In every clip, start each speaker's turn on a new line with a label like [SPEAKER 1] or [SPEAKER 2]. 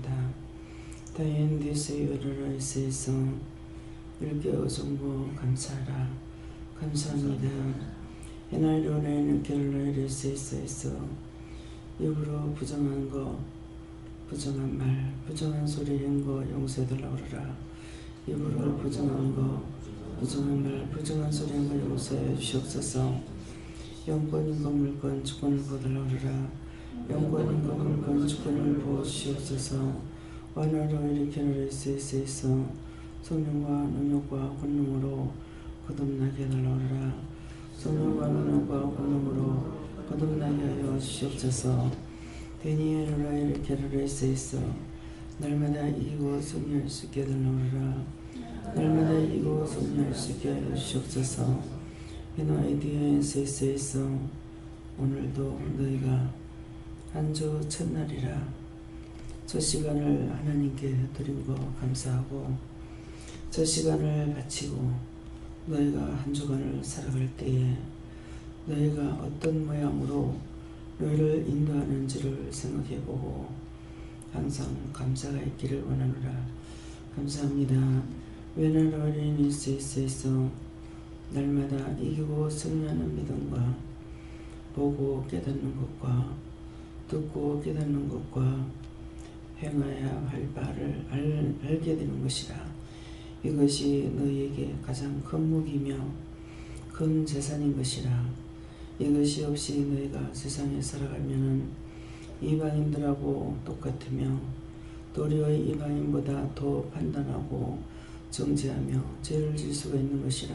[SPEAKER 1] 감사합니다. 다행히서 이르러 있어서 일깨워 정보 감사하라. 감사합니다. 해날로는 결로 이를 수 있어 입으로 부정한 거, 부정한 말, 부정한 소리 한거 용서해달라 오르라. 입으로 부정한 거, 부정한 말, 부정한 소리 한거 용서해 주시옵소서. 영권인 거 물건 주권을 보달라 오르라. 영권인 거 물건 주권을 보시옵소서. 완화로 일으키는 수 있어 성령과 능력과 권능으로 거듭나게 해달라 오르라. 성령과 능력과 권능으로 거듭나게 하여 주시옵소서. 대니엘로라 일으키는 수 있어 날마다 이기고 승리할 수 있게 해달라 오르라. 날마다 이기고 승리할 수 있게 하여 주시옵소서. 이노아이디어에 있어 오늘도 너희가 한 주 첫날이라 저 시간을 하나님께 드린 거 감사하고 저 시간을 바치고 너희가 한 주간을 살아갈 때에 너희가 어떤 모양으로 너희를 인도하는지를 생각해보고 항상 감사가 있기를 원하노라. 감사합니다. 외난 어린이 수 있어 날마다 이기고 승리하는 믿음과 보고 깨닫는 것과 듣고 깨닫는 것과 행하여야 할 바를 알게 되는 것이라. 이것이 너희에게 가장 큰 무기며 큰 재산인 것이라. 이것이 없이 너희가 세상에 살아가면은 이방인들하고 똑같으며 도리어 이방인보다 더 판단하고 정죄하며 죄를 질 수가 있는 것이라.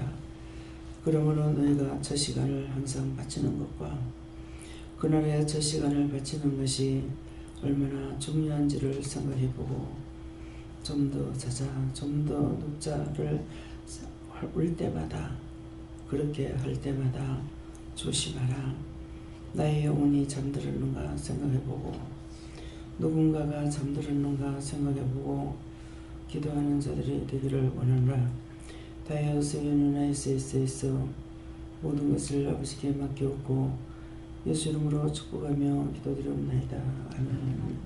[SPEAKER 1] 그러므로 너희가 저 시간을 항상 바치는 것과 그날에 저 시간을 바치는 것이 얼마나 중요한지를 생각해보고 좀 더 자자, 좀 더 눕자를 올 때마다 그렇게 할 때마다 조심하라. 나의 영혼이 잠들었는가 생각해보고 누군가가 잠들었는가 생각해보고 기도하는 자들이 되기를 원하노라. 다이어스 연유나이스 있어 모든 것을 아버지께 맡겨오고 예수 이름으로 축복하며 기도드리옵나이다. 아멘.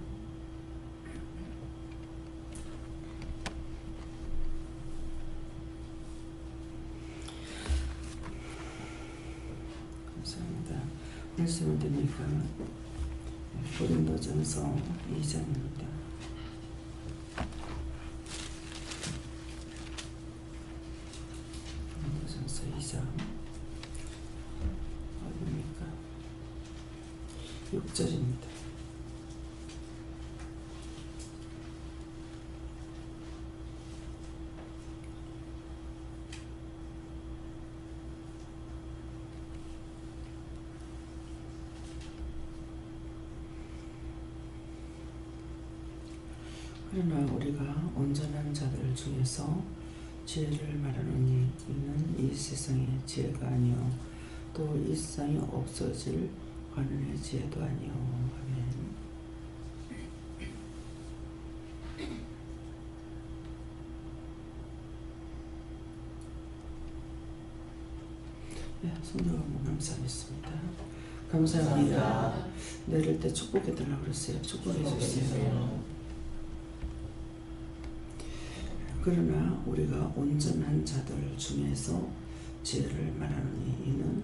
[SPEAKER 1] 감사합니다. 말씀을 드리니까 고린도전서 2장입니다. 고린도전서 2장 6절입니다. 그러나 우리가 온전한 자들 중에서 지혜를 말하노니 이는 이 세상의 지혜가 아니요 또 이 세상에 없어질 관원의 지혜도 아니요. 아멘. 네, 성령 한번 감사하겠습니다. 감사합니다. 내릴 때 축복해달라고 그랬어요. 축복해 주세요. 그러나 우리가 온전한 자들 중에서 지혜를 말하노니 이는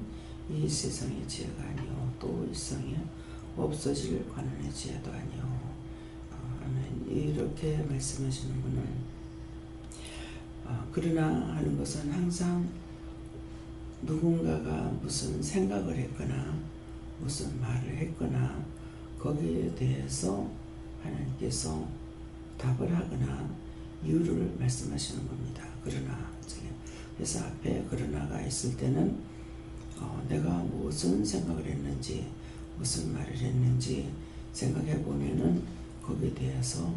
[SPEAKER 1] 이 세상의 지혜가 아니요 또 이 세상에 없어질 관원의 지혜도 아니요. 아멘. 이렇게 말씀하시는 분은 그러나 하는 것은 항상 누군가가 무슨 생각을 했거나 무슨 말을 했거나 거기에 대해서 하나님께서 답을 하거나 이유를 말씀하시는 겁니다. 그러나 그래서 앞에 그러나가 있을 때는 내가 무슨 생각을 했는지 무슨 말을 했는지 생각해 보면은 거기에 대해서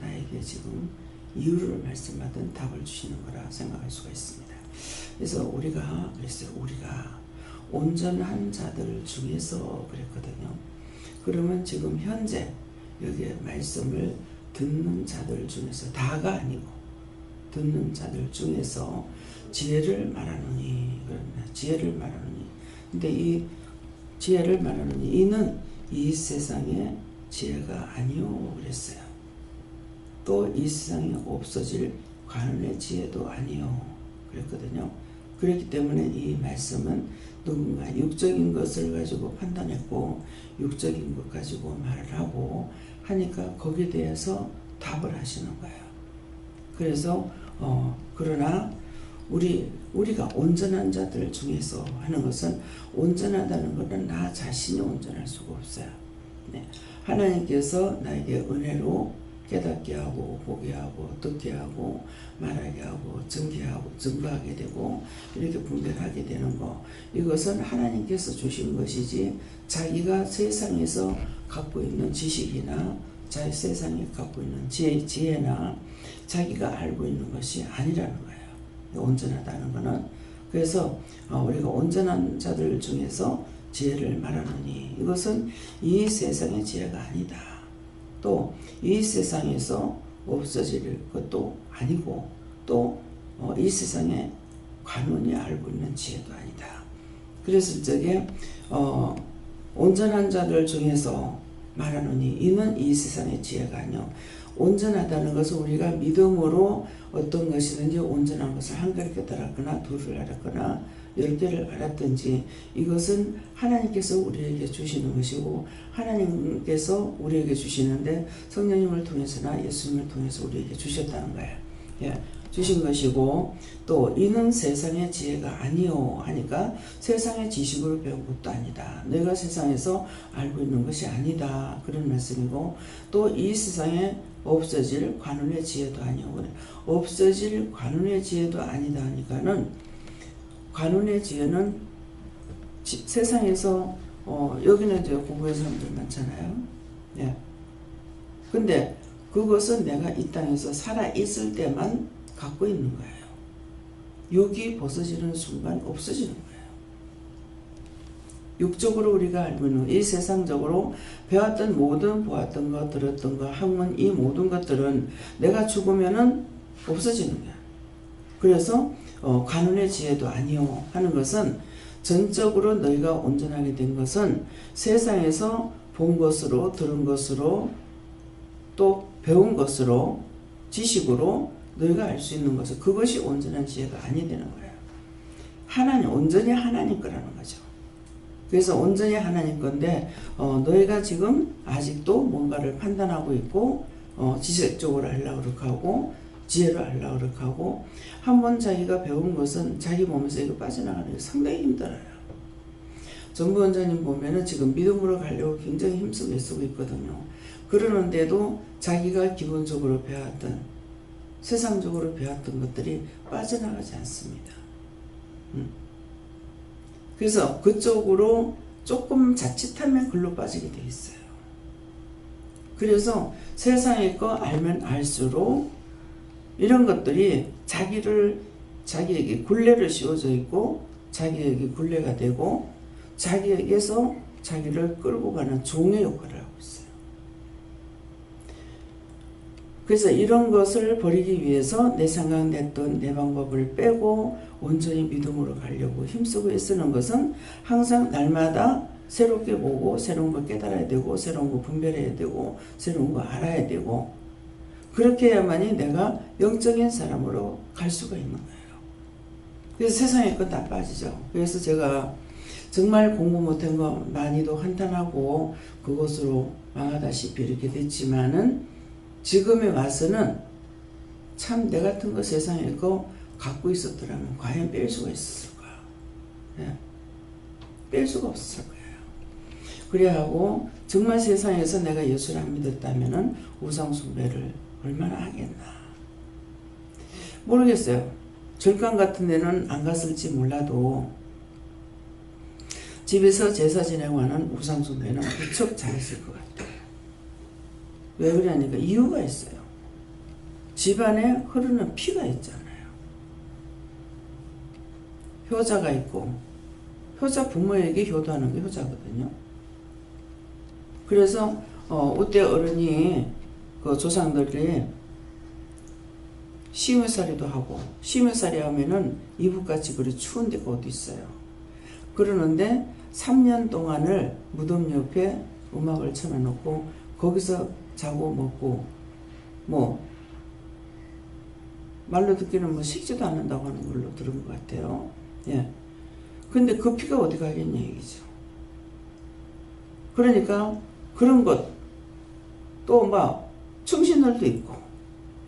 [SPEAKER 1] 나에게 지금 이유를 말씀하든 답을 주시는 거라 생각할 수가 있습니다. 그래서 우리가 온전한 자들 중에서 그랬거든요. 그러면 지금 현재 여기에 말씀을 듣는 자들 중에서 다가 아니고 듣는 자들 중에서 지혜를 말하느니 그럽니다. 지혜를 말하느니 근데 이 지혜를 말하느니 이는 이 세상의 지혜가 아니오 그랬어요. 또 이 세상에 없어질 관원의 지혜도 아니요 그랬거든요. 그렇기 때문에 이 말씀은 누군가 육적인 것을 가지고 판단했고 육적인 것 가지고 말을 하고 하니까 거기에 대해서 답을 하시는 거예요. 그래서 그러나 우리가 온전한 자들 중에서 하는 것은 온전하다는 것은 나 자신이 온전할 수가 없어요. 네. 하나님께서 나에게 은혜로 깨닫게 하고 보게 하고 듣게 하고 말하게 하고 증거하게 되고 이렇게 분별하게 되는 거, 이것은 하나님께서 주신 것이지 자기가 세상에서 갖고 있는 지식이나 자기 세상에 갖고 있는 지혜나 자기가 알고 있는 것이 아니라는 거예요. 온전하다는 것은. 그래서 우리가 온전한 자들 중에서 지혜를 말하느니 이것은 이 세상의 지혜가 아니다. 또 이 세상에서 없어질 것도 아니고 또 이 세상에 관원이 알고 있는 지혜도 아니다. 그랬을 적에 온전한 자들 중에서 말하노니 이는 이 세상의 지혜가 아니요. 온전하다는 것은 우리가 믿음으로 어떤 것이든지 온전한 것을 한 그릇 알았거나 둘을 알았거나 10개를 알았든지 이것은 하나님께서 우리에게 주시는 것이고 하나님께서 우리에게 주시는데 성령님을 통해서나 예수님을 통해서 우리에게 주셨다는 거예요. 예, 주신 것이고 또 이는 세상의 지혜가 아니요 하니까 세상의 지식으로 배운 것도 아니다. 내가 세상에서 알고 있는 것이 아니다. 그런 말씀이고 또 이 세상에 없어질 관원의 지혜도 아니요. 없어질 관원의 지혜도 아니다 하니까는 관원의 지혜는 세상에서 여기는 이제 공부한 사람들 많잖아요. 예. 근데 그것은 내가 이 땅에서 살아 있을 때만 갖고 있는 거예요. 육이 벗어지는 순간 없어지는 거예요. 육적으로 우리가 알고 있는 이 세상적으로 배웠던 모든 보았던 것 들었던 것 학문 이 모든 것들은 내가 죽으면은 없어지는 거야. 그래서 관원의 지혜도 아니요 하는 것은 전적으로 너희가 온전하게 된 것은 세상에서 본 것으로 들은 것으로 또 배운 것으로 지식으로 너희가 알 수 있는 것은 그것이 온전한 지혜가 아니 되는 거예요. 하나님 온전히 하나님 거라는 거죠. 그래서 온전히 하나님 건데 너희가 지금 아직도 뭔가를 판단하고 있고 지식적으로 하려고 하고 지혜로 하려고 하고 한번 자기가 배운 것은 자기 몸에서 이거 빠져나가는 게 상당히 힘들어요. 정부 원장님 보면은 지금 믿음으로 가려고 굉장히 힘쓰고 애쓰고 있거든요. 그러는데도 자기가 기본적으로 배웠던 세상적으로 배웠던 것들이 빠져나가지 않습니다. 그래서 그쪽으로 조금 자칫하면 글로 빠지게 돼 있어요. 그래서 세상의 거 알면 알수록 이런 것들이 자기에게 굴레를 씌워져 있고 자기에게 굴레가 되고 자기에게서 자기를 끌고 가는 종의 역할을 하고 있어요. 그래서 이런 것을 버리기 위해서 내 생각, 내 돈, 내 방법을 빼고 온전히 믿음으로 가려고 힘쓰고 애쓰는 것은 항상 날마다 새롭게 보고 새로운 거 깨달아야 되고 새로운 거 분별해야 되고 새로운 거 알아야 되고 그렇게 해야만이 내가 영적인 사람으로 갈 수가 있는 거예요. 그래서 세상의 건 다 빠지죠. 그래서 제가 정말 공부 못한 거 많이도 한탄하고 그것으로 망하다시피 이렇게 됐지만은 지금에 와서는 참 내 같은 거 세상에 거 갖고 있었더라면 과연 뺄 수가 있었을까? 네. 뺄 수가 없었을 거예요. 그래야 하고 정말 세상에서 내가 예수를 안 믿었다면은 우상 숭배를 얼마나 하겠나 모르겠어요. 절간 같은 데는 안 갔을지 몰라도 집에서 제사 지내고 하는 우상 숭배는 무척 잘했을 것 같아요. 왜 그러냐니까 이유가 있어요. 집안에 흐르는 피가 있잖아요. 효자가 있고 효자 부모에게 효도하는 게 효자거든요. 그래서 그때 어른이 그 조상들이 시무살이도 하고 시무살이 하면은 이북같이 그리 추운 데가 어디 있어요. 그러는데 3년 동안을 무덤 옆에 음악을 쳐놓고 거기서 자고 먹고 뭐 말로 듣기는 뭐 식지도 않는다고 하는 걸로 들은 것 같아요. 예. 근데 그 피가 어디 가겠냐 얘기죠. 그러니까 그런 것, 또 막 충신들도 있고,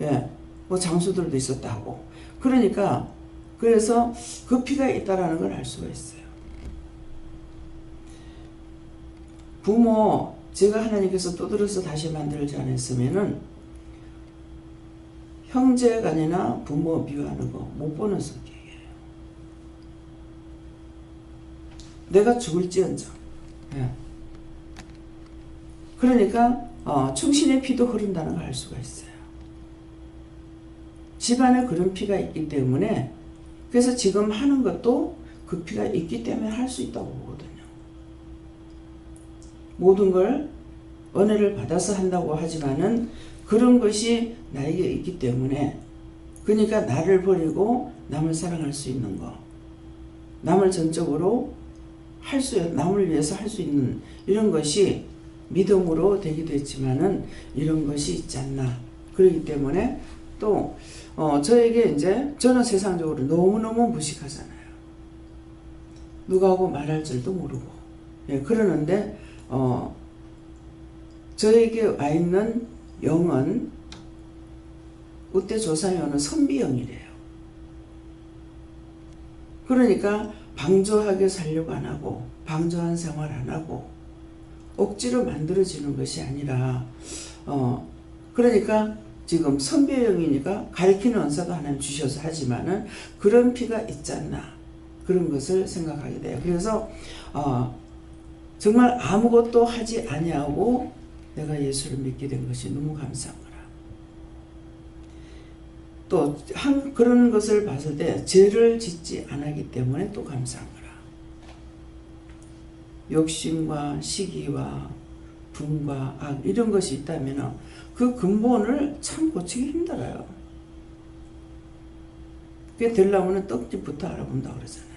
[SPEAKER 1] 예, 뭐 장수들도 있었다 하고, 그러니까 그래서 그 피가 있다라는 걸 알 수가 있어요. 부모, 제가 하나님께서 두드려서 다시 만들지 않았으면은 형제간이나 부모 미워하는 거 못 보는 성격이에요. 내가 죽을지언정. 예. 그러니까 충신의 피도 흐른다는 걸 알 수가 있어요. 집안에 그런 피가 있기 때문에, 그래서 지금 하는 것도 그 피가 있기 때문에 할 수 있다고 보거든요. 모든 걸 은혜를 받아서 한다고 하지만은 그런 것이 나에게 있기 때문에, 그러니까 나를 버리고 남을 사랑할 수 있는 거, 남을 전적으로 남을 위해서 할 수 있는 이런 것이 믿음으로 되기도 했지만은 이런 것이 있지 않나. 그렇기 때문에 또 저에게 이제 저는 세상적으로 너무너무 무식하잖아요. 누구하고 말할 줄도 모르고, 예, 그러는데 저에게 와 있는 영은 우대조사영은 선비영이래요. 그러니까 방조하게 살려고 안 하고 방조한 생활 안 하고 억지로 만들어지는 것이 아니라 그러니까 지금 선비영이니까 가르치는 은사도 하나님 주셔서 하지만은 그런 피가 있지 않나, 그런 것을 생각하게 돼요. 그래서 정말 아무것도 하지 아니하고 내가 예수를 믿게 된 것이 너무 감사한 거라. 또 그런 것을 봤을 때 죄를 짓지 않았기 때문에 또 감사한 거라. 욕심과 시기와 분과 악 이런 것이 있다면 그 근본을 참 고치기 힘들어요. 그게 되려면 떡잎부터 알아본다고 그러잖아요.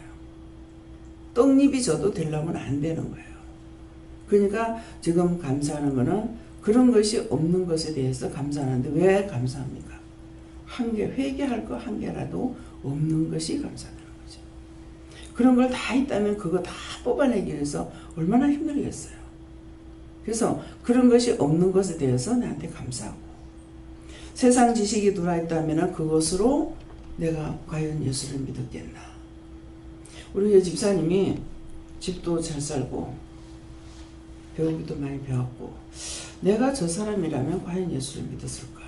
[SPEAKER 1] 떡잎이 져도 되려면 안 되는 거예요. 그러니까 지금 감사하는 거는 그런 것이 없는 것에 대해서 감사하는데, 왜 감사합니까? 회개할 거 한 개라도 없는 것이 감사하는 거죠. 그런 걸 다 있다면 그거 다 뽑아내기 위해서 얼마나 힘들겠어요. 그래서 그런 것이 없는 것에 대해서 나한테 감사하고, 세상 지식이 들어있다면 그것으로 내가 과연 예수를 믿었겠나. 우리 집사님이 집도 잘 살고 배우기도 많이 배웠고, 내가 저 사람이라면 과연 예수를 믿었을까?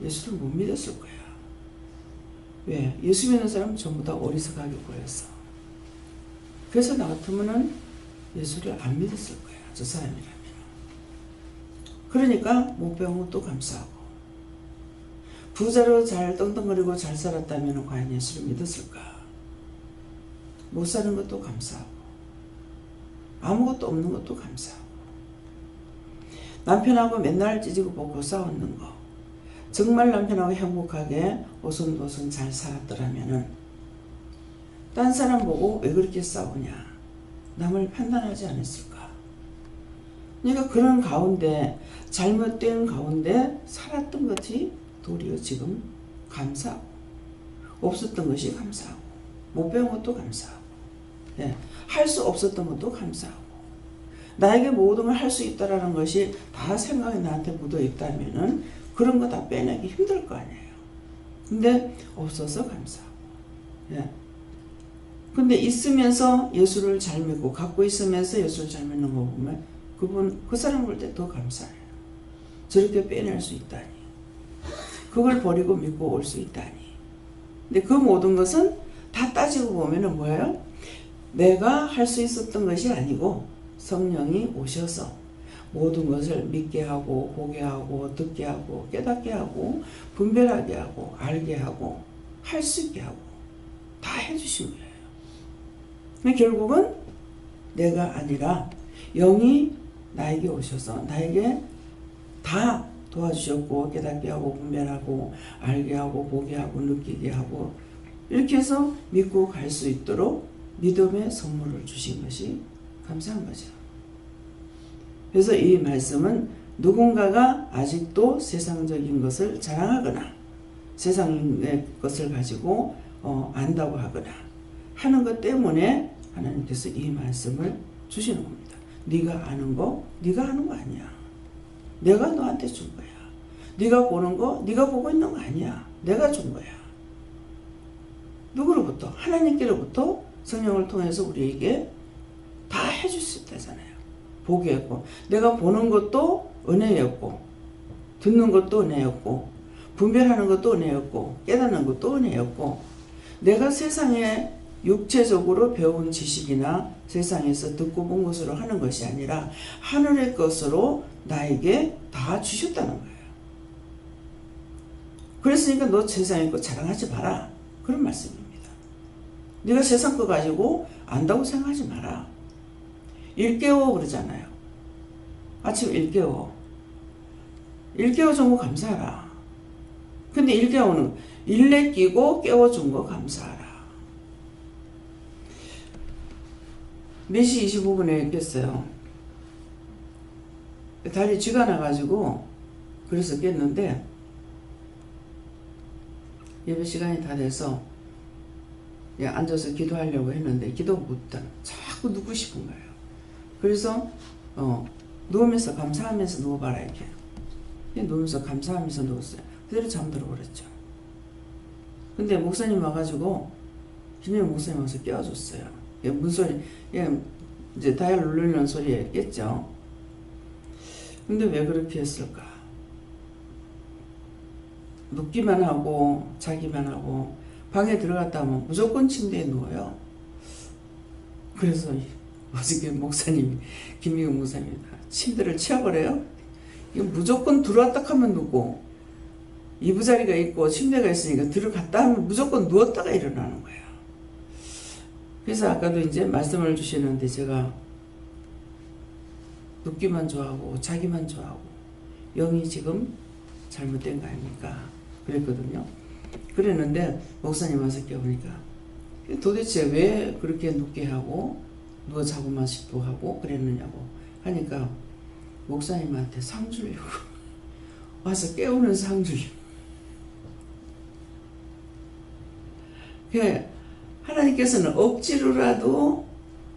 [SPEAKER 1] 예수를 못 믿었을 거야. 왜? 예수 믿는 사람은 전부 다 어리석하게 보였어. 그래서 나 같으면은 예수를 안 믿었을 거야, 저 사람이라면. 그러니까 못 배운 것도 감사하고, 부자로 잘 떵떵거리고 잘 살았다면 과연 예수를 믿었을까? 못 사는 것도 감사하고, 아무것도 없는 것도 감사하고, 남편하고 맨날 찌지고 볶고 싸웠는 거, 정말 남편하고 행복하게 오손도손 잘 살았더라면은 딴 사람 보고 왜 그렇게 싸우냐, 남을 판단하지 않았을까? 그러니까 그런 가운데, 잘못된 가운데 살았던 것이 도리어 지금 감사하고, 없었던 것이 감사하고, 못 배운 것도 감사하고, 예, 할 수 없었던 것도 감사하고, 나에게 모든 걸 할 수 있다라는 것이 다 생각이 나한테 묻어 있다면은 그런 거 다 빼내기 힘들 거 아니에요. 근데 없어서 감사하고, 예. 근데 있으면서 예수를 잘 믿고, 갖고 있으면서 예수를 잘 믿는 거 보면 그 사람 볼 때 더 감사해요. 저렇게 빼낼 수 있다니, 그걸 버리고 믿고 올 수 있다니. 근데 그 모든 것은 다 따지고 보면은 뭐예요? 내가 할 수 있었던 것이 아니고 성령이 오셔서 모든 것을 믿게 하고, 보게 하고, 듣게 하고, 깨닫게 하고, 분별하게 하고, 알게 하고, 할 수 있게 하고 다 해주신 거예요. 근데 결국은 내가 아니라 영이 나에게 오셔서 나에게 다 도와주셨고, 깨닫게 하고, 분별하고, 알게 하고, 보게 하고, 느끼게 하고, 이렇게 해서 믿고 갈 수 있도록 믿음의 선물을 주신 것이 감사한 거죠. 그래서 이 말씀은 누군가가 아직도 세상적인 것을 자랑하거나 세상의 것을 가지고 안다고 하거나 하는 것 때문에 하나님께서 이 말씀을 주시는 겁니다. 네가 아는 거 네가 아는 거 아니야. 내가 너한테 준 거야. 네가 보는 거 네가 보고 있는 거 아니야. 내가 준 거야. 누구로부터? 하나님께로부터 성령을 통해서 우리에게 다 해줄 수 있다잖아요. 복이었고 내가 보는 것도 은혜였고 듣는 것도 은혜였고 분별하는 것도 은혜였고 깨닫는 것도 은혜였고 내가 세상에 육체적으로 배운 지식이나 세상에서 듣고 본 것으로 하는 것이 아니라 하늘의 것으로 나에게 다 주셨다는 거예요. 그랬으니까 너 세상의 것 자랑하지 마라. 그런 말씀입니다. 네가 세상 거 가지고 안다고 생각하지 마라. 일깨워 그러잖아요. 아침 일깨워. 일깨워준 거 감사하라. 근데 일깨우는 일내 끼고 깨워준 거 감사하라. 4시 25분에 깼어요. 다리 쥐가 나가지고 그래서 깼는데 예배 시간이 다 돼서 앉아서 기도하려고 했는데 기도 못한 자꾸 눕고 싶은 거예요. 그래서 누우면서 감사하면서 누워봐라 이렇게 누우면서 감사하면서 누웠어요. 그대로 잠들어 버렸죠. 근데 목사님 와가지고 김영 목사님 와서 깨워줬어요. 문소리 이제 다이얼 눌리는 소리에 깼죠. 근데 왜 그렇게 했을까? 눕기만 하고 자기만 하고 방에 들어갔다 하면 무조건 침대에 누워요. 그래서 어저께 목사님이 김미경 목사님이 침대를 치워버려요. 이거 무조건 들어왔다 하면 눕고 이부자리가 있고 침대가 있으니까 들어갔다 하면 무조건 누웠다가 일어나는 거예요. 그래서 아까도 이제 말씀을 주시는데 제가 눕기만 좋아하고 자기만 좋아하고 영이 지금 잘못된 거 아닙니까? 그랬거든요. 그랬는데 목사님 와서 깨우니까 도대체 왜 그렇게 눕게 하고 누워 자고만 싶고 하고 그랬느냐고 하니까 목사님한테 상 주려고 와서 깨우는 상 주려고. 하나님께서는 억지로라도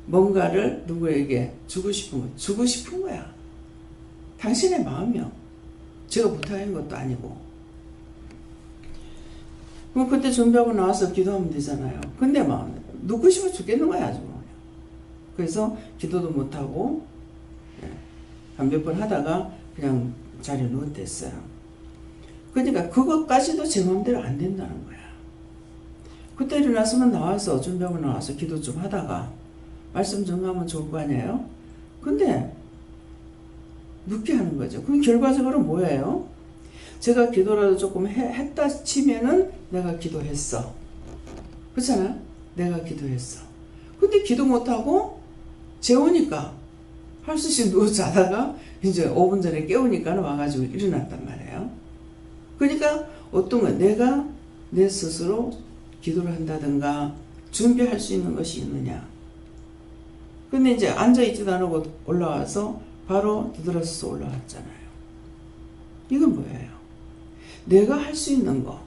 [SPEAKER 1] 뭔가를 누구에게 주고 싶은 거야. 당신의 마음이요. 제가 부탁한 것도 아니고. 그럼 그때 준비하고 나와서 기도하면 되잖아요. 근데 막 눕고 싶어 죽겠는 거야 아주. 그래서 기도도 못하고 한 몇 번 하다가 그냥 자리에 누웠댔어요. 그러니까 그것까지도 제 마음대로 안 된다는 거야. 그때 일어났으면 나와서 준비하고 나와서 기도 좀 하다가 말씀 정하면 좋을 거 아니에요? 근데 눕게 하는 거죠. 그럼 결과적으로 뭐예요? 제가 기도라도 조금 했다 치면은 내가 기도했어. 그렇잖아? 내가 기도했어. 근데 기도 못하고 재우니까 할 수 없이 누워 자다가 이제 5분 전에 깨우니까 와가지고 일어났단 말이에요. 그러니까 어떤 거 내가 내 스스로 기도를 한다든가 준비할 수 있는 것이 있느냐. 근데 이제 앉아있지도 않고 올라와서 바로 뒤돌아서서 올라왔잖아요. 이건 뭐예요? 내가 할 수 있는 거.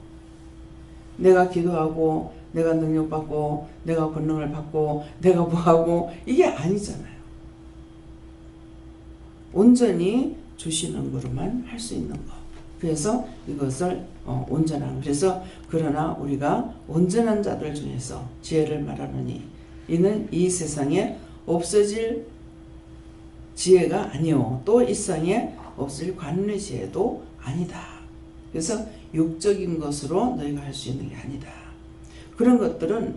[SPEAKER 1] 내가 기도하고 내가 능력받고 내가 권능을 받고 내가 뭐하고 이게 아니잖아요. 온전히 주시는 거로만 할 수 있는 거. 그래서 이것을 온전한. 그래서 그러나 우리가 온전한 자들 중에서 지혜를 말하느니 이는 이 세상에 없어질 지혜가 아니요 또 이 세상에 없을 관원의 지혜도 아니다. 그래서 육적인 것으로 너희가 할 수 있는 게 아니다. 그런 것들은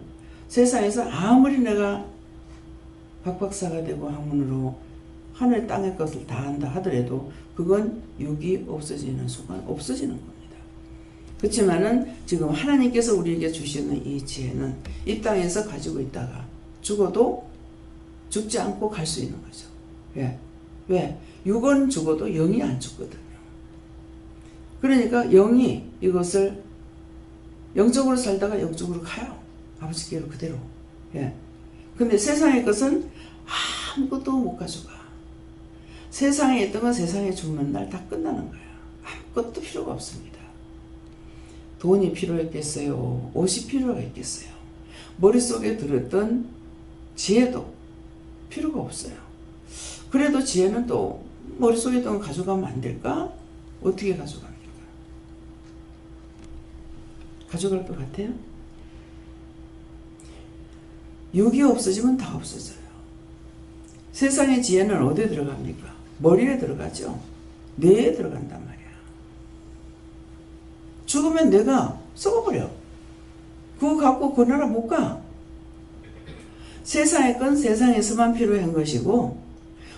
[SPEAKER 1] 세상에서 아무리 내가 박박사가 되고 학문으로 하늘 땅의 것을 다 한다 하더라도 그건 육이 없어지는 순간 없어지는 겁니다. 그렇지만은 지금 하나님께서 우리에게 주시는 이 지혜는 이 땅에서 가지고 있다가 죽어도 죽지 않고 갈 수 있는 거죠. 왜? 육은 죽어도 영이 안 죽거든요. 그러니까 영이 이것을 영적으로 살다가 영적으로 가요. 아버지께로 그대로. 근데 세상의 것은 아무것도 못 가져가. 세상에 있던 건 세상에 죽는 날 다 끝나는 거야. 아무것도 필요가 없습니다. 돈이 필요했겠어요? 옷이 필요했겠어요? 머릿속에 들었던 지혜도 필요가 없어요. 그래도 지혜는 또 머릿속에 있던 거 가져가면 안 될까? 어떻게 가져갑니까? 가져갈 것 같아요? 육이 없어지면 다 없어져요. 세상의 지혜는 어디에 들어갑니까? 머리에 들어가죠. 뇌에 들어간단 말이야. 죽으면 내가 썩어버려. 그거 갖고 그 나라 못 가. 세상의 건 세상에서만 필요한 것이고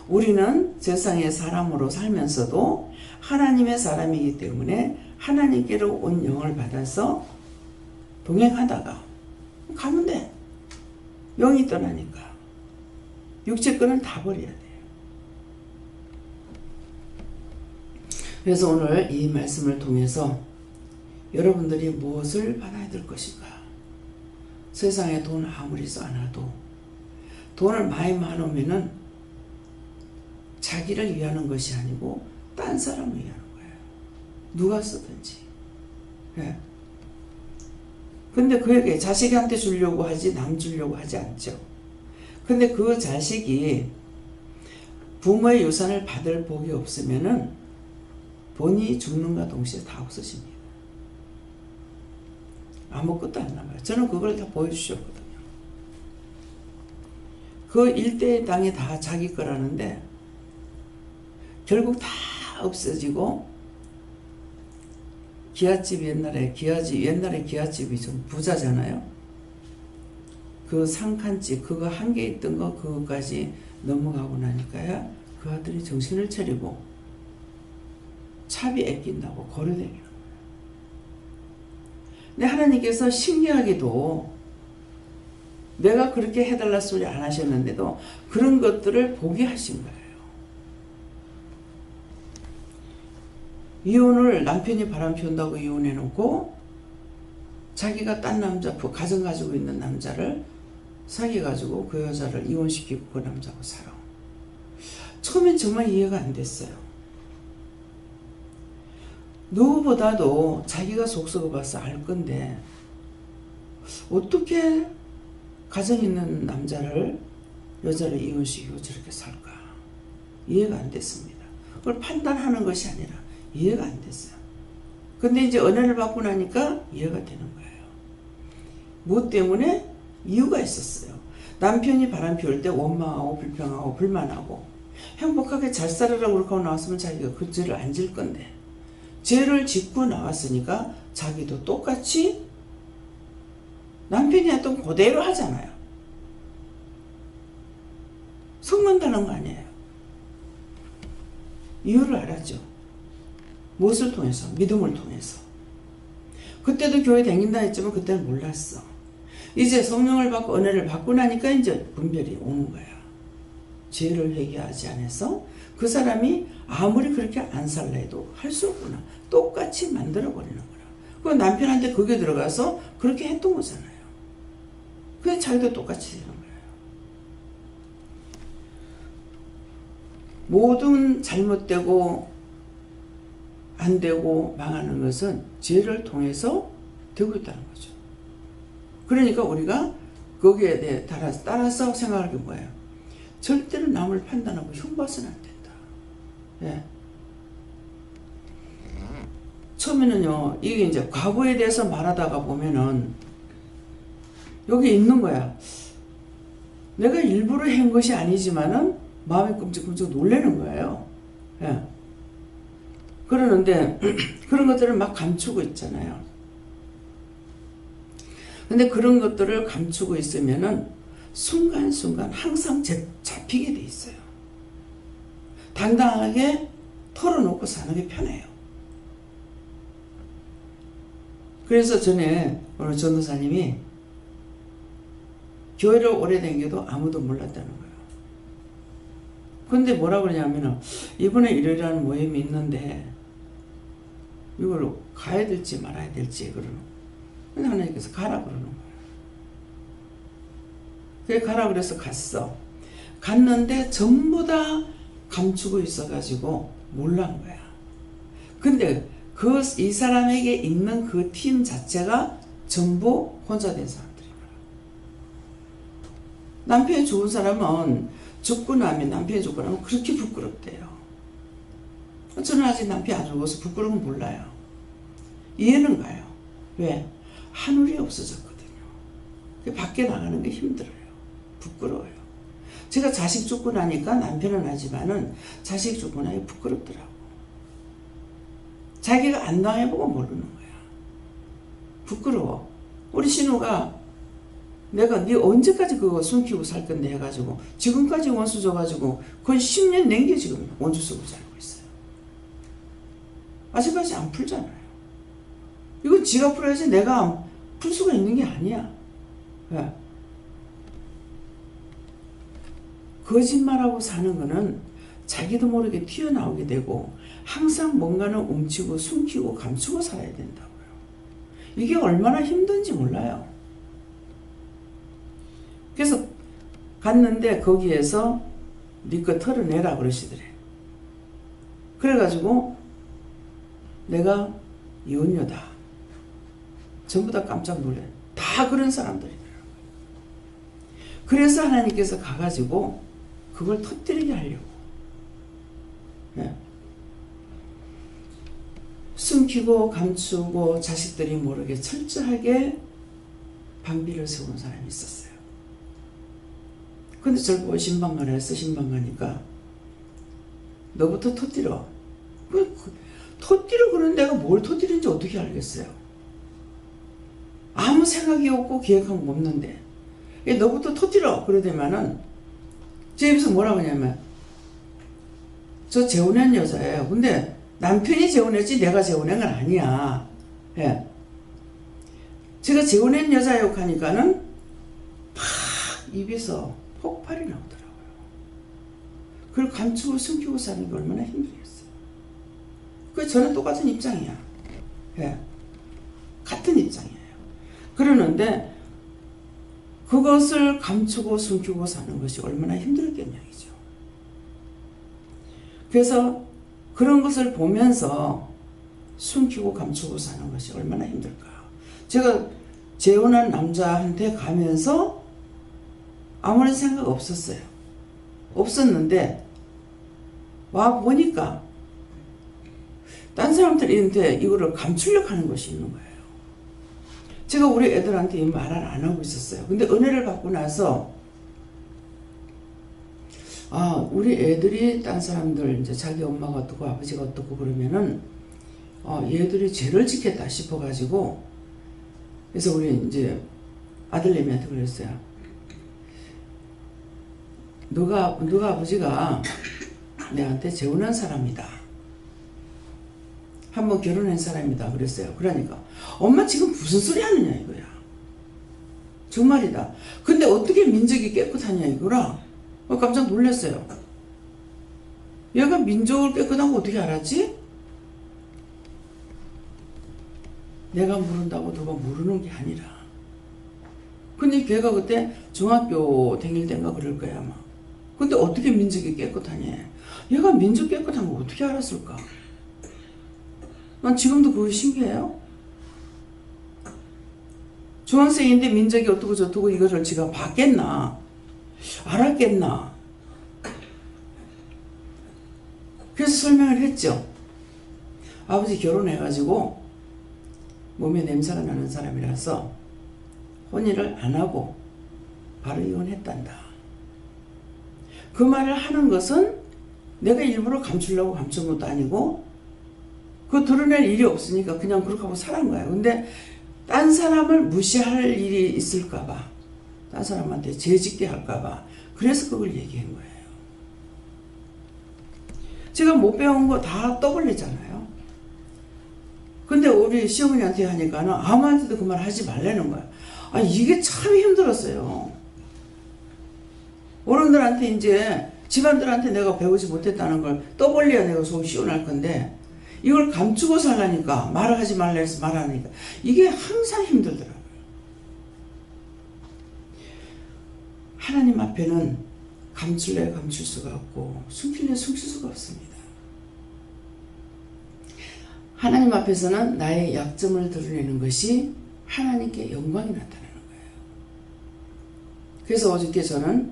[SPEAKER 1] 우리는 세상의 사람으로 살면서도 하나님의 사람이기 때문에 하나님께로 온 영을 받아서 동행하다가 가면 돼. 영이 떠나니까. 육체 거는 다 버려야 돼요. 그래서 오늘 이 말씀을 통해서 여러분들이 무엇을 받아야 될 것인가? 세상에 돈 아무리 써놔도 돈을 많이 모으면은 자기를 위하는 것이 아니고 딴 사람을 위하는 거예요. 누가 쓰든지. 예. 근데 그에게 자식한테 주려고 하지 남 주려고 하지 않죠. 근데 그 자식이 부모의 유산을 받을 복이 없으면은 본인이 죽는과 동시에 다 없어집니다. 아무것도 안 남아요. 저는 그걸 다 보여주셨거든요. 그 일대의 땅이 다 자기 거라는데 결국 다 없어지고 기아집이 옛날에 기아집이 좀 부자잖아요. 그 상칸집 그거 한 개 있던 거 그거까지 넘어가고 나니까야 그 아들이 정신을 차리고 차비 애낀다고 거래되기는 거예요. 근데 하나님께서 신기하게도 내가 그렇게 해달라 소리 안 하셨는데도 그런 것들을 보게 하신 거예요. 이혼을 남편이 바람 피운다고 이혼해놓고 자기가 딴 남자, 가정 가지고 있는 남자를 사귀어가지고 그 여자를 이혼시키고 그 남자하고 살아. 처음엔 정말 이해가 안 됐어요. 누구보다도 자기가 속 썩어봐서 알 건데 어떻게 가정 있는 여자를 이혼시키고 저렇게 살까? 이해가 안 됐습니다. 그걸 판단하는 것이 아니라 이해가 안 됐어요. 근데 이제 은혜를 받고 나니까 이해가 되는 거예요. 뭐 때문에? 이유가 있었어요. 남편이 바람 피울 때 원망하고 불평하고 불만하고 행복하게 잘 살아라고 그렇게 하고 나왔으면 자기가 그 죄를 안 질 건데 죄를 짓고 나왔으니까 자기도 똑같이 남편이 했던 그대로 하잖아요. 속는다는 거 아니에요. 이유를 알았죠. 무엇을 통해서? 믿음을 통해서. 그때도 교회 다닌다 했지만 그때는 몰랐어. 이제 성령을 받고 은혜를 받고 나니까 이제 분별이 오는 거야. 죄를 회개하지 않아서 그 사람이 아무리 그렇게 안 살라 해도 할 수 없구나. 똑같이 만들어버리는 거야. 그 남편한테 그게 들어가서 그렇게 했던 거잖아요. 그래서 자기도 똑같이 되는 거예요. 모든 잘못되고 안 되고 망하는 것은 죄를 통해서 되고 있다는 거죠. 그러니까 우리가 거기에 대해 따라서 생각할 게 뭐예요? 절대로 남을 판단하고 흉봐서는 안 된다. 예. 처음에는요, 이게 이제 과거에 대해서 말하다가 보면은 여기 있는 거야. 내가 일부러 한 것이 아니지만은 마음이 끔찍끔찍 놀라는 거예요. 예. 그러는데 그런 것들을 막 감추고 있잖아요. 근데 그런 것들을 감추고 있으면은 순간순간 항상 잡히게 돼 있어요. 당당하게 털어놓고 사는 게 편해요. 그래서 전에 오늘 전도사님이 교회를 오래 다녀도 아무도 몰랐다는 거예요. 근데 뭐라 그러냐면은 이번에 이러이러한 모임이 있는데 이걸 가야 될지 말아야 될지 그러는 거예요. 근데 하나님께서 가라 그러는 거예요. 그래 가라 그래서 갔어. 갔는데 전부 다 감추고 있어가지고 몰란 거야. 근데 이 사람에게 있는 그 팀 자체가 전부 혼자 된 사람들이에요. 남편이 좋은 사람은 죽고 나면, 남편이 죽고 나면 그렇게 부끄럽대요. 저는 아직 남편이 안 죽어서 부끄러운 건 몰라요. 이해는 가요. 왜? 하늘이 없어졌거든요. 밖에 나가는 게 힘들어요. 부끄러워요. 제가 자식 죽고 나니까 남편은 하지만은 자식 죽고 나니 부끄럽더라고. 자기가 안 당해보고 모르는 거야. 부끄러워. 우리 신우가 내가 네 언제까지 그거 숨기고 살 건데 해가지고 지금까지 원수 줘가지고 거의 10년 넘게 지금 원수 쓰고 살고 있어요. 아직까지 안 풀잖아요. 이건 지가 풀어야지 내가 풀 수가 있는 게 아니야. 왜? 거짓말하고 사는 거는 자기도 모르게 튀어나오게 되고 항상 뭔가는 움츠고 숨기고 감추고 살아야 된다고요. 이게 얼마나 힘든지 몰라요. 그래서 갔는데 거기에서 네 거 털어내라 그러시더래. 그래가지고 내가 이혼녀다. 전부 다 깜짝 놀래. 다 그런 사람들이더라고요. 그래서 하나님께서 가가지고 그걸 터뜨리게 하려고. 네. 숨기고 감추고 자식들이 모르게 철저하게 방비를 세운 사람이 있었어요. 근데 저를 보고 신방가라 했어. 신방가니까 너부터 터뜨려. 터뜨려 그러는 내가 뭘 터뜨리는지 어떻게 알겠어요? 아무 생각이 없고 기획한 거 없는데 너부터 터뜨려 그러더만은 제 입에서 뭐라고 하냐면 저 재혼한 여자예요. 근데 남편이 재혼했지 내가 재혼한 건 아니야. 예. 제가 재혼한 여자 욕하니까는 팍 입에서 폭발이 나오더라고요. 그걸 감추고 숨기고 사는 게 얼마나 힘들겠어요. 그래서 저는 똑같은 입장이야. 예. 같은 입장이에요. 그러는데 그것을 감추고 숨기고 사는 것이 얼마나 힘들겠냐이죠. 그래서 그런 것을 보면서 숨기고 감추고 사는 것이 얼마나 힘들까. 제가 재혼한 남자한테 가면서 아무런 생각 없었어요. 없었는데 와 보니까 딴 사람들한테 이거를 감추려고 하는 것이 있는 거예요. 제가 우리 애들한테 이 말을 안 하고 있었어요. 근데 은혜를 받고 나서 우리 애들이 딴 사람들 이제 자기 엄마가 어떻고 아버지가 어떻고 그러면은 얘들이 죄를 짓겠다 싶어가지고 그래서 우리 이제 아들내미한테 그랬어요. 누가 아버지가 내한테 재혼한 사람이다. 한번 결혼한 사람이다 그랬어요. 그러니까 엄마 지금 무슨 소리 하느냐 이거야. 정말이다. 근데 어떻게 민족이 깨끗하냐 이거라. 깜짝 놀랐어요. 얘가 민족을 깨끗한 거 어떻게 알았지? 내가 모른다고 누가 모르는 게 아니라. 근데 걔가 그때 중학교 다닐 때인가 그럴 거야 아마. 근데 어떻게 민족이 깨끗하냐. 얘가 민족 깨끗한 거 어떻게 알았을까? 난 지금도 그거 신기해요. 중학생인데 민족이 어떻고 저떻고 이거를 지가 봤겠나? 알았겠나? 그래서 설명을 했죠. 아버지 결혼해가지고 몸에 냄새가 나는 사람이라서 혼인을 안 하고 바로 이혼했단다. 그 말을 하는 것은 내가 일부러 감추려고 감춘 것도 아니고 그거 드러낼 일이 없으니까 그냥 그렇게 하고 살은 거야. 근데 딴 사람을 무시할 일이 있을까봐, 딴 사람한테 죄짓게 할까봐 그래서 그걸 얘기한 거예요. 제가 못 배운 거 다 떠벌리잖아요. 근데 우리 시어머니한테 하니까는 아무한테도 그 말 하지 말라는 거야. 이게 참 힘들었어요. 어른들한테 이제 집안들한테 내가 배우지 못했다는 걸 떠벌려야 내가 속이 시원할 건데 이걸 감추고 살라니까 말을 하지 말라 해서 말하니까 이게 항상 힘들더라고요. 하나님 앞에는 감출래 감출 수가 없고 숨길래 숨길 수가 없습니다. 하나님 앞에서는 나의 약점을 드러내는 것이 하나님께 영광이 나타나는 거예요. 그래서 어저께 저는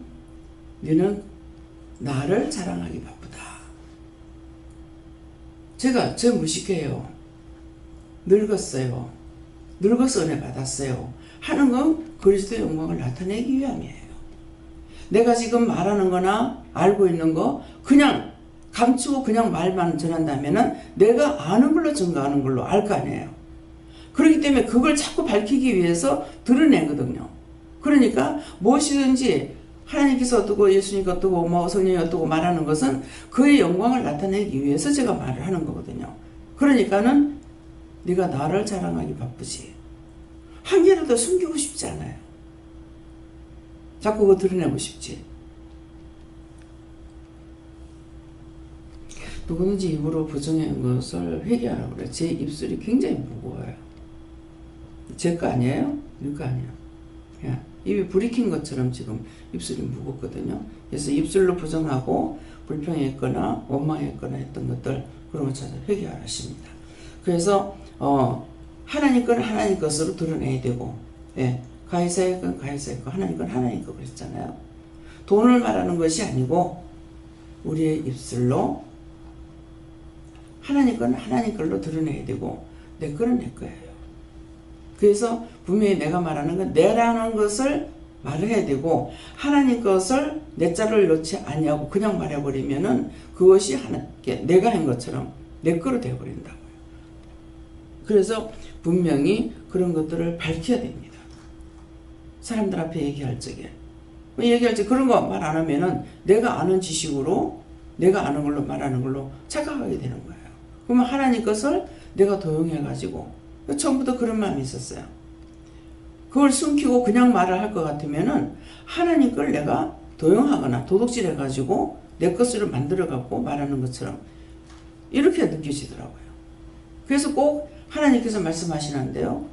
[SPEAKER 1] 너는 나를 자랑하기 바쁘다. 제가 저 무식해요. 늙었어요. 늙어서 은혜 받았어요. 하는 건 그리스도의 영광을 나타내기 위함이에요. 내가 지금 말하는 거나 알고 있는 거 그냥 감추고 그냥 말만 전한다면은 내가 아는 걸로 증거하는 걸로 알 거 아니에요. 그렇기 때문에 그걸 자꾸 밝히기 위해서 드러내거든요. 그러니까 무엇이든지 하나님께서 어떠고 예수님이 어떠고 뭐 성령이 어떠고 말하는 것은 그의 영광을 나타내기 위해서 제가 말을 하는 거거든요. 그러니까는 네가 나를 자랑하기 바쁘지. 한 개라도 숨기고 싶지 않아요. 자꾸 그거 드러내고 싶지. 누구든지 입으로 부정한 것을 회개하라고 그래요. 제 입술이 굉장히 무거워요. 제 거 아니에요? 네 거 아니에요. 야, 입이 불이 킨 것처럼 지금 입술이 무겁거든요. 그래서 입술로 부정하고 불평했거나 원망했거나 했던 것들 그런 거 찾아 회개하십니다. 그래서 하나님 건 하나님 것으로 드러내야 되고, 예, 가이사의 건 가이사의 거, 하나님 건 하나님 거 그랬잖아요. 돈을 말하는 것이 아니고 우리의 입술로 하나님 건 하나님 걸로 드러내야 되고 내 거는 내 거예요. 그래서 분명히 내가 말하는 건 내라는 것을 말을 해야 되고 하나님 것을 내 자를 놓지 아니하고 그냥 말해버리면은 그것이 하나님께 내가 한 것처럼 내 거로 되어버린다고요. 그래서 분명히 그런 것들을 밝혀야 됩니다. 사람들 앞에 얘기할 적에 그런 거 말 안 하면은 내가 아는 지식으로 내가 아는 걸로 말하는 걸로 착각하게 되는 거예요. 그러면 하나님 것을 내가 도용해가지고 처음부터 그런 마음이 있었어요. 그걸 숨기고 그냥 말을 할 것 같으면은 하나님 걸 내가 도용하거나 도둑질해가지고 내 것으로 만들어갖고 말하는 것처럼 이렇게 느껴지더라고요. 그래서 꼭 하나님께서 말씀하시는데요.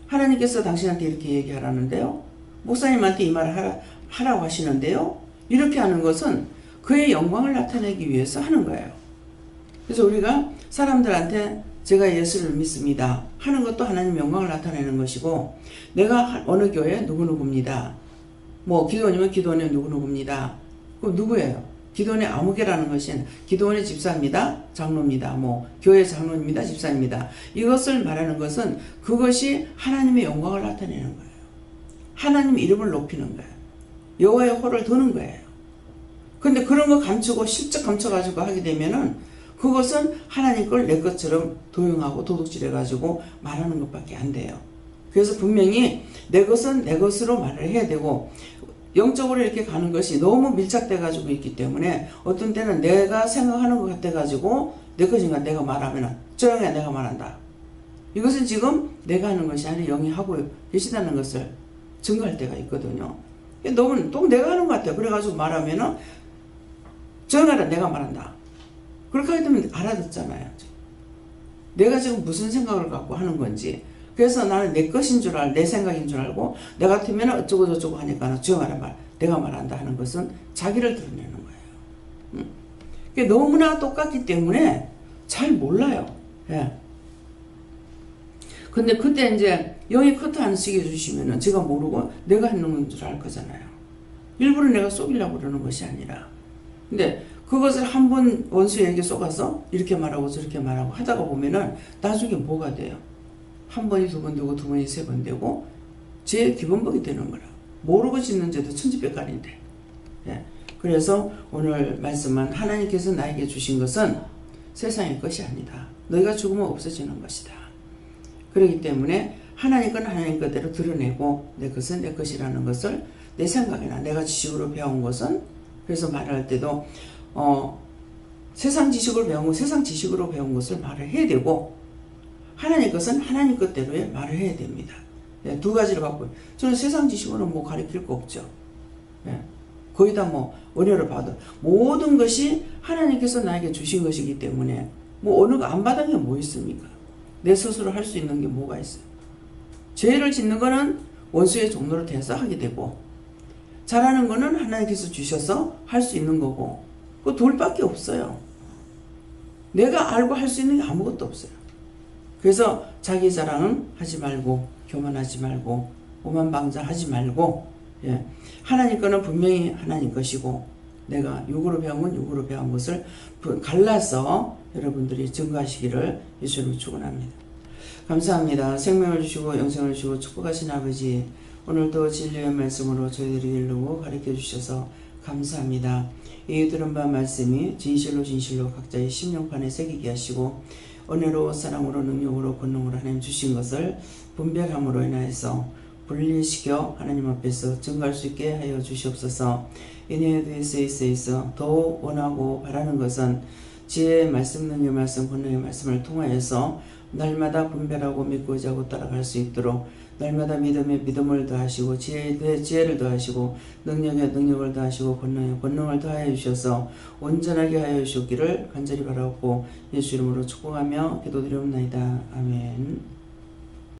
[SPEAKER 1] 하나님께서 당신한테 이렇게 얘기하라는데요. 목사님한테 이 말을 하라고 하시는데요. 이렇게 하는 것은 그의 영광을 나타내기 위해서 하는 거예요. 그래서 우리가 사람들한테 제가 예수를 믿습니다 하는 것도 하나님 영광을 나타내는 것이고 내가 어느 교회 누구누구입니다. 뭐 기도원이면 기도원의 누구누구입니다. 그럼 누구예요? 기도원의 아무개라는 것은 기도원의 집사입니다. 장로입니다. 뭐 교회 장로입니다. 집사입니다. 이것을 말하는 것은 그것이 하나님의 영광을 나타내는 거예요. 하나님의 이름을 높이는 거예요. 여호와의 호를 드는 거예요. 근데 그런 거 감추고 실적 감춰가지고 하게 되면은 그것은 하나님 걸 내 것처럼 도용하고 도둑질해가지고 말하는 것밖에 안 돼요. 그래서 분명히 내 것은 내 것으로 말을 해야 되고 영적으로 이렇게 가는 것이 너무 밀착돼가지고 있기 때문에 어떤 때는 내가 생각하는 것 같아가지고 내 것인가 내가 말하면은 조용히 내가 말한다. 이것은 지금 내가 하는 것이 아니라 영이 하고 계시다는 것을 증거할 때가 있거든요. 너무 또 내가 하는 것 같아요. 그래가지고 말하면은 조용하라 내가 말한다. 그렇게 하게 되면 알아듣잖아요. 내가 지금 무슨 생각을 갖고 하는 건지. 그래서 나는 내 것인 줄 알고 내 생각인 줄 알고 내 같으면 어쩌고 저쩌고 하니까 조용하라 말 내가 말한다 하는 것은 자기를 드러내는 거예요. 그게 너무나 똑같기 때문에 잘 몰라요. 예. 근데 그때 이제 영이 커트 안 쓰게 해주시면은 제가 모르고 내가 하는 건 줄 알 거잖아요. 일부러 내가 속이려고 그러는 것이 아니라. 근데 그것을 한 번 원수에게 쏘가서 이렇게 말하고 저렇게 말하고 하다가 보면은 나중에 뭐가 돼요? 한 번이 두 번 되고 두 번이 세 번 되고 제 기본복이 되는 거라. 모르고 짓는 죄도 천지백관인데. 예. 그래서 오늘 말씀은 하나님께서 나에게 주신 것은 세상의 것이 아니다. 너희가 죽으면 없어지는 것이다. 그렇기 때문에 하나님 건 하나님 것대로 드러내고 내 것은 내 것이라는 것을 내 생각이나 내가 지식으로 배운 것은 그래서 말할 때도 세상 지식을 배운 거 세상 지식으로 배운 것을 말을 해야 되고 하나님 것은 하나님 것대로의 말을 해야 됩니다. 예, 두 가지를 갖고 저는 세상 지식으로는 뭐 가르칠 거 없죠. 예, 거의 다 뭐 은혜를 받아 모든 것이 하나님께서 나에게 주신 것이기 때문에 뭐 어느 거 안 받은 게 뭐 있습니까? 내 스스로 할 수 있는 게 뭐가 있어요? 죄를 짓는 거는 원수의 종로로 돼서 하게 되고 잘하는 거는 하나님께서 주셔서 할 수 있는 거고 그 둘밖에 없어요. 내가 알고 할 수 있는 게 아무것도 없어요. 그래서 자기 자랑은 하지 말고 교만하지 말고 오만방자하지 말고 예. 하나님 거는 분명히 하나님 것이고 내가 육으로 배운 건 육으로 배운 것을 갈라서 여러분들이 증거하시기를 예수님으로 축원합니다. 감사합니다. 생명을 주시고 영생을 주시고 축복하신 아버지, 오늘도 진리의 말씀으로 저희들이 이르고 가르쳐 주셔서 감사합니다. 이 들은 바 말씀이 진실로 진실로 각자의 심령판에 새기게 하시고 은혜로 사랑으로 능력으로 권능으로 하나님 주신 것을 분별함으로 인하여서 분리시켜 하나님 앞에서 증거할 수 있게 하여 주시옵소서. 인해에 대해서 더욱 원하고 바라는 것은 지혜의 말씀, 능력의 말씀, 권능의 말씀을 통하여서 날마다 분별하고 믿고 의지하고 따라갈 수 있도록 날마다 믿음에 믿음을 더하시고 지혜에 지혜를 더하시고 능력에 능력을 더하시고 권능에 권능을 더하여 주셔서 온전하게 하여 주시기를 간절히 바라고 예수 이름으로 축복하며 기도드리옵나이다. 아멘.